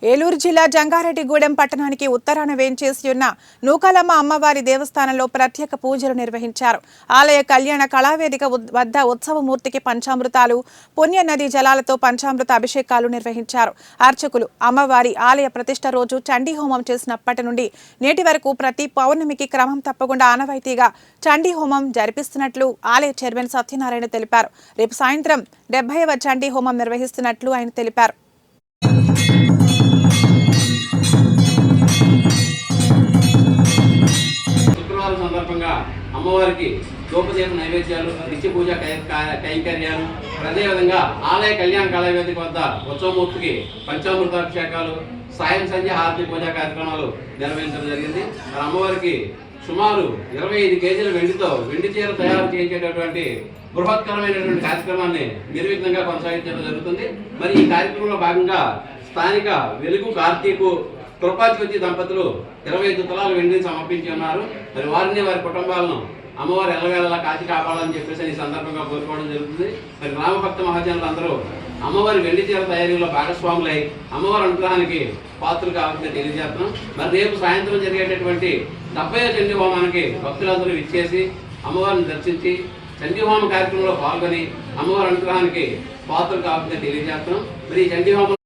ఏలూరు జిల్లా జంగారెడ్డిగూడెం పట్టణానికి ఉత్తరాన వేంచేసి ఉన్న నూకాలమ్మ అమ్మవారి దేవస్థానంలో ప్రత్యేక పూజలు నిర్వహించారు. ఆలయ కళ్యాణ కళావేదిక వద్ద ఉత్సవమూర్తికి పంచామృతాలు, పుణ్య నది జలాలతో పంచామృత అభిషేకాలు నిర్వహించారు. అర్చకులు అమ్మవారి ఆలయ ప్రతిష్ఠ రోజు చండీ హోమం చేసినప్పటి నుండి నేటి వరకు ప్రతి పౌర్ణమికి క్రమం తప్పకుండా ఆనవాయితీగా చండీ హోమం జరిపిస్తున్నట్లు ఆలయ చైర్మన్ సత్యనారాయణ తెలిపారు. రేపు సాయంత్రం 70వ చండీ హోమం నిర్వహిస్తున్నట్లు ఆయన తెలిపారు. సందర్భంగా అమ్మవారికి ధూపదీప నైవేద్యాలు, నిత్య పూజ కైంకర్యాలు, అదేవిధంగా ఆలయ కళ్యాణ కళావేదిక వద్ద ఉత్సవమూర్తికి పంచామృతాభిషేకాలు, సాయం సంధ్య హారతి పూజా కార్యక్రమాలు నిర్వహించడం జరిగింది. అమ్మవారికి సుమారు 25 కేజీల వెండి చీర తయారు చేయించేటటువంటి బృహత్కరమైనటువంటి కార్యక్రమాన్ని నిర్విఘ్నంగా కొనసాగించడం జరుగుతుంది. మరి ఈ కార్యక్రమంలో భాగంగా స్థానిక వెలుగు కార్తీకు కృపాజ్యోతి దంపతులు 25 తులాల వెండిని సమర్పించి ఉన్నారు. మరి వారిని, వారి కుటుంబాలను అమ్మవారు ఎల్లవేళలా కాచి కాపాడాలని చెప్పేసి ఈ సందర్భంగా కోరుకోవడం జరుగుతుంది. మరి రామభక్త మహాజనులందరూ అమ్మవారి వెండి చీర తయారీలో భాగస్వాములై అమ్మవారి అనుగ్రహానికి పాత్రలు కావాలని తెలియజేస్తున్నాం. మరి రేపు సాయంత్రం జరిగేటటువంటి 70వ చండీ హోమానికి భక్తులందరూ విచ్చేసి అమ్మవారిని దర్శించి చండీ హోమ కార్యక్రమంలో పాల్గొని అమ్మవారి అనుగ్రహానికి పాత్రలు కావాలని తెలియజేస్తున్నాం. మరి ఈ చండీ హోమం